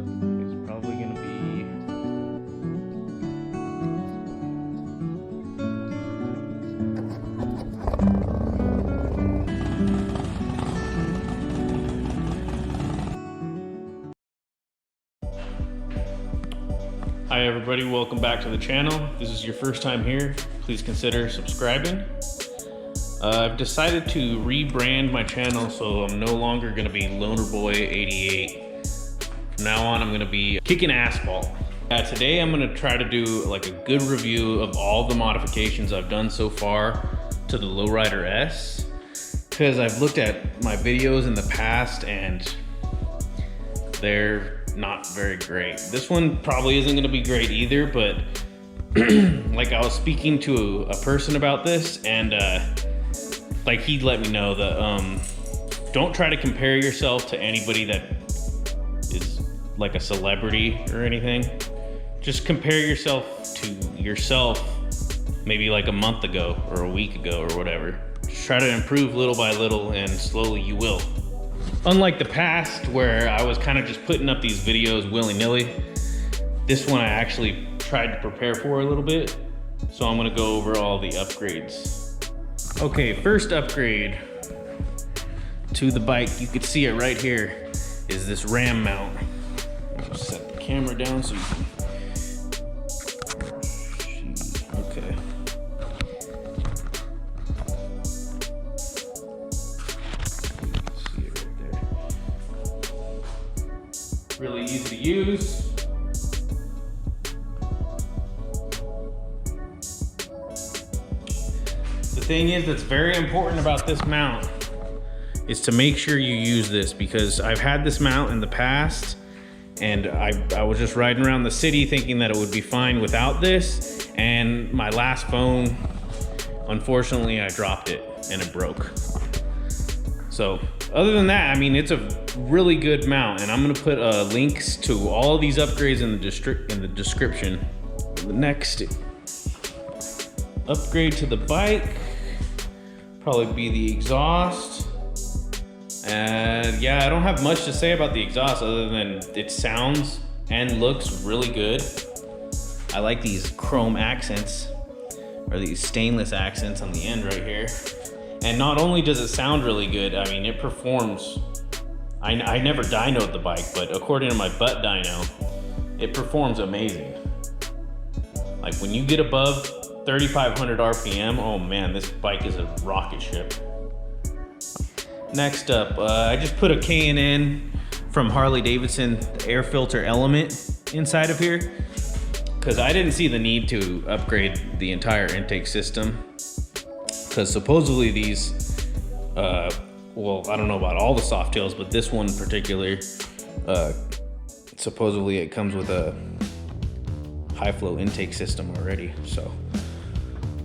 setup is probably going to be Hi everybody, welcome back to the channel. If this is your first time here, please consider subscribing. I've decided to rebrand my channel, so I'm no longer gonna be Lonerboy88. From now on, I'm gonna be Kicking Asphalt. Today I'm gonna try to do like a good review of all the modifications I've done so far to the Low Rider S, because I've looked at my videos in the past and they're not very great. This one probably isn't gonna be great either, but like I was speaking to a person about this, and like he let me know that don't try to compare yourself to anybody that is like a celebrity or anything. Just compare yourself to yourself maybe like a month ago or a week ago or whatever. Just try to improve little by little, and slowly you will. Unlike the past where I was kind of just putting up these videos willy-nilly, this one I actually tried to prepare for a little bit. So I'm gonna go over all the upgrades. Okay, first upgrade to the bike, you can see it right here, is this ram mount. I'll set the camera down so you can, okay. Really easy to use. The thing is that's very important about this mount is to make sure you use this, because I've had this mount in the past and I was just riding around the city thinking that it would be fine without this, and my last phone, unfortunately I dropped it and it broke. So other than that, I mean, it's a really good mount, and I'm gonna put links to all of these upgrades in the description. The next upgrade to the bike probably be the exhaust. And yeah, I don't have much to say about the exhaust other than it sounds and looks really good. I like these chrome accents, or these stainless accents on the end right here. And not only does it sound really good, I mean, it performs. I never dynoed the bike, but according to my butt dyno, it performs amazing. Like when you get above 3,500 RPM, oh man, this bike is a rocket ship. Next up, I just put a K&N from Harley-Davidson, the air filter element inside of here, because I didn't see the need to upgrade the entire intake system. Because supposedly these, well, I don't know about all the Softails, but this one in particular, supposedly it comes with a high flow intake system already. So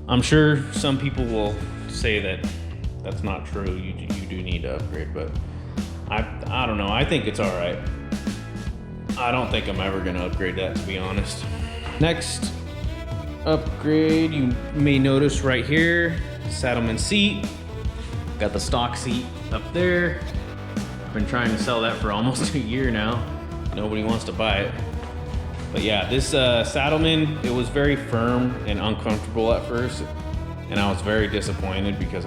I'm sure some people will say that that's not true. You do need to upgrade, but I don't know. I think it's all right. I don't think I'm ever gonna upgrade that, to be honest. Next upgrade, you may notice right here, Saddlemen seat. Got the stock seat up there. I've been trying to sell that for almost a year now. Nobody wants to buy it. But yeah, this Saddlemen, it was very firm and uncomfortable at first, and I was very disappointed because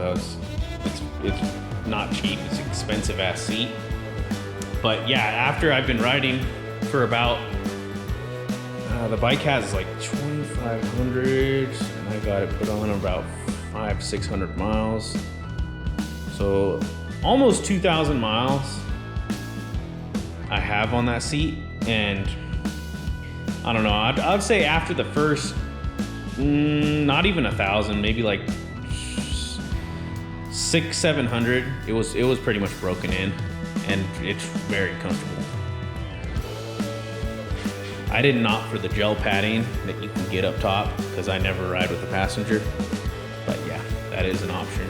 it's not cheap, it's an expensive ass seat. But yeah, after I've been riding for about, the bike has like 2,500, and I got it put on about 500-600 miles. So almost 2,000 miles I have on that seat, and I don't know, I'd say after the first, not even 1,000, maybe like 600-700, it was pretty much broken in, and it's very comfortable. I didn't opt for the gel padding that you can get up top because I never ride with a passenger, but yeah, that is an option.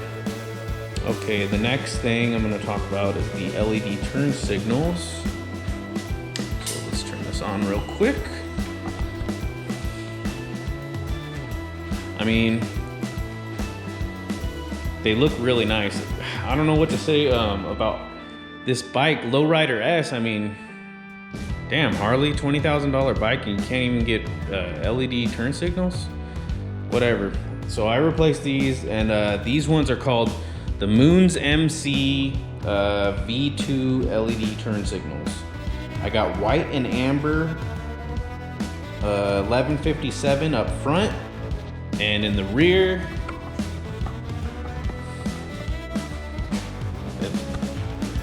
Okay, the next thing I'm going to talk about is the LED turn signals. So let's turn this on real quick. I mean, they look really nice. I don't know what to say about this bike, Low Rider S. I mean, Damn, Harley, $20,000 bike and you can't even get LED turn signals? Whatever. So I replaced these, and these ones are called the Moons MC V2 LED turn signals. I got white and amber 1157 up front, and in the rear,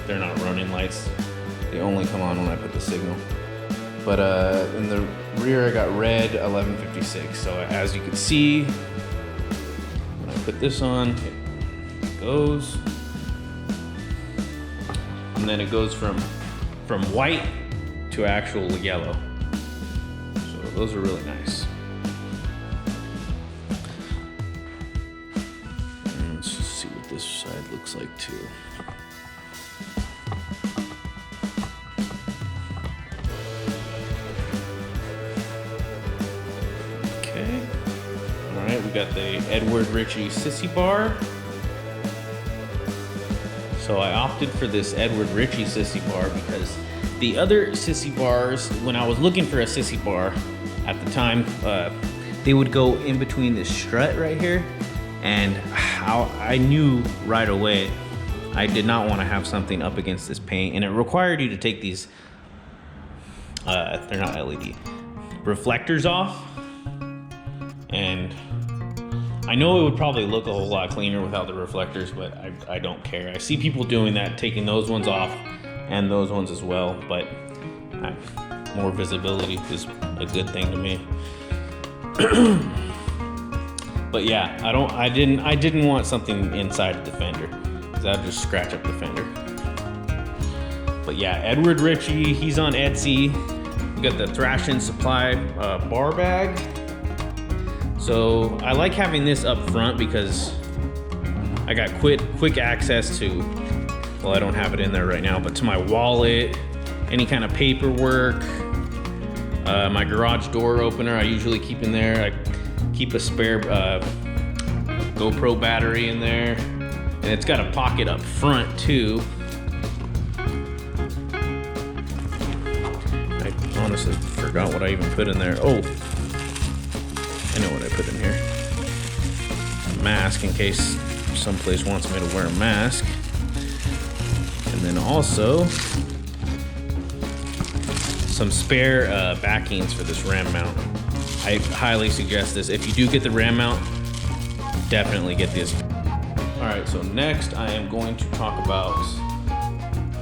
they're not running lights. They only come on when I put the signal. But in the rear, I got red 1156. So as you can see, when I put this on, it goes. And then it goes from white to actual yellow. So those are really nice. And let's just see what this side looks like too. Okay. All right, we got the Edward Ritchie Sissy bar. So I opted for this Edward Ritchie Sissy bar because the other Sissy bars, when I was looking for a Sissy bar at the time, they would go in between this strut right here, and I knew right away I did not want to have something up against this paint, and it required you to take these, they're not LED, reflectors off, and I know it would probably look a whole lot cleaner without the reflectors, but I don't care. I see people doing that, taking those ones off and those ones as well, but more visibility is a good thing to me. But yeah, I didn't want something inside the fender, because that would just scratch up the fender. But yeah, Edward Ritchie, he's on Etsy. We got the Thrash and Supply bar bag. So I like having this up front because I got quick access to, well, I don't have it in there right now, but to my wallet, any kind of paperwork, my garage door opener I usually keep in there. I keep a spare GoPro battery in there, and it's got a pocket up front too. I honestly forgot what I even put in there. Oh, I know what I put in here. A mask in case someplace wants me to wear a mask. And then also some spare backings for this ram mount. I highly suggest this. If you do get the ram mount, definitely get this. All right, so next I am going to talk about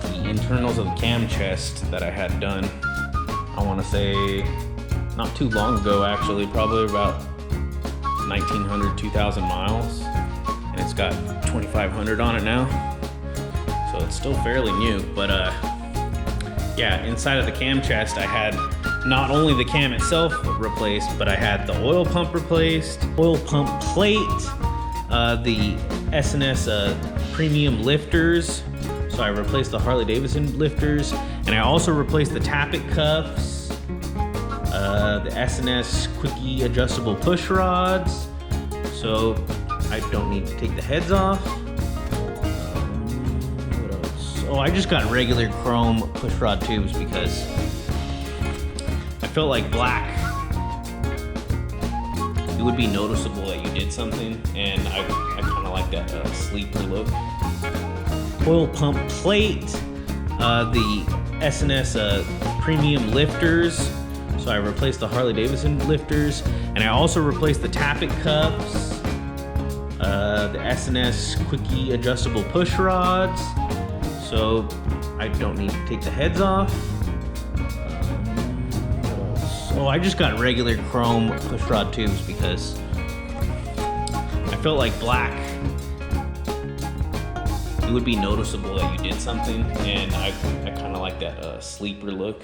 the internals of the cam chest that I had done. I want to say not too long ago, actually, probably about 1,900, 2,000 miles, and it's got 2,500 on it now, so it's still fairly new. But yeah, inside of the cam chest, I had not only the cam itself replaced, but I had the oil pump replaced, oil pump plate, the S&S premium lifters. So I replaced the Harley-Davidson lifters, and I also replaced the tappet cuffs, the S&S quickie adjustable push rods, so I don't need to take the heads off. What else? Oh, I just got regular chrome push rod tubes because I felt like black, it would be noticeable that you did something, and I kind of like that sleeper look. Oil pump plate, the S&S premium lifters. So I replaced the Harley-Davidson lifters, and I also replaced the tappet cuffs, the S&S quickie adjustable push rods, so I don't need to take the heads off. Oh, I just got regular chrome push rod tubes because I felt like black, it would be noticeable that you did something, and I kind of like that sleeper look.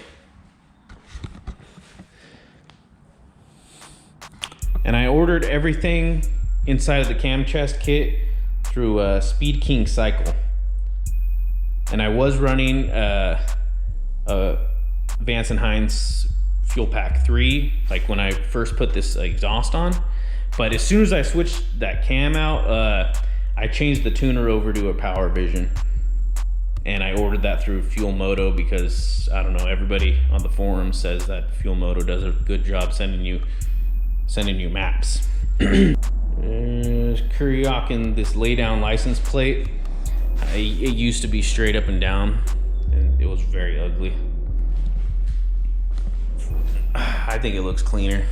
And I ordered everything inside of the cam chest kit through Speed King Cycle. And I was running a Vance & Hines Fuel Pack 3, like when I first put this exhaust on. But as soon as I switched that cam out, I changed the tuner over to a Power Vision. And I ordered that through Fuel Moto because, I don't know, everybody on the forum says that Fuel Moto does a good job sending you maps. Kuryakin, this lay down license plate. It used to be straight up and down, and it was very ugly. I think it looks cleaner.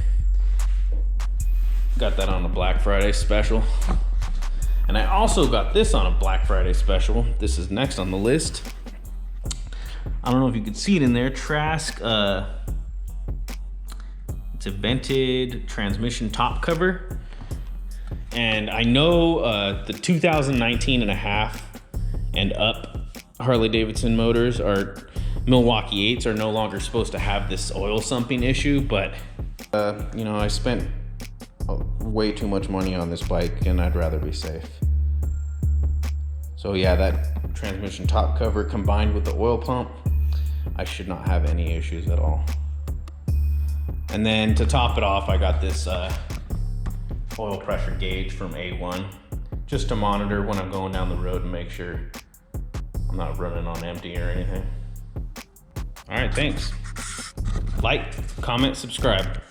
Got that on a Black Friday special. And I also got this on a Black Friday special. This is next on the list. I don't know if you can see it in there. Trask, it's a vented transmission top cover. And I know the 2019 and a half and up Harley-Davidson motors are Milwaukee 8s are no longer supposed to have this oil sumping issue, but you know, I spent way too much money on this bike and I'd rather be safe. So yeah, that transmission top cover combined with the oil pump, I should not have any issues at all. And then to top it off, I got this oil pressure gauge from A1 just to monitor when I'm going down the road and make sure I'm not running on empty or anything. All right, thanks. Like, comment, subscribe.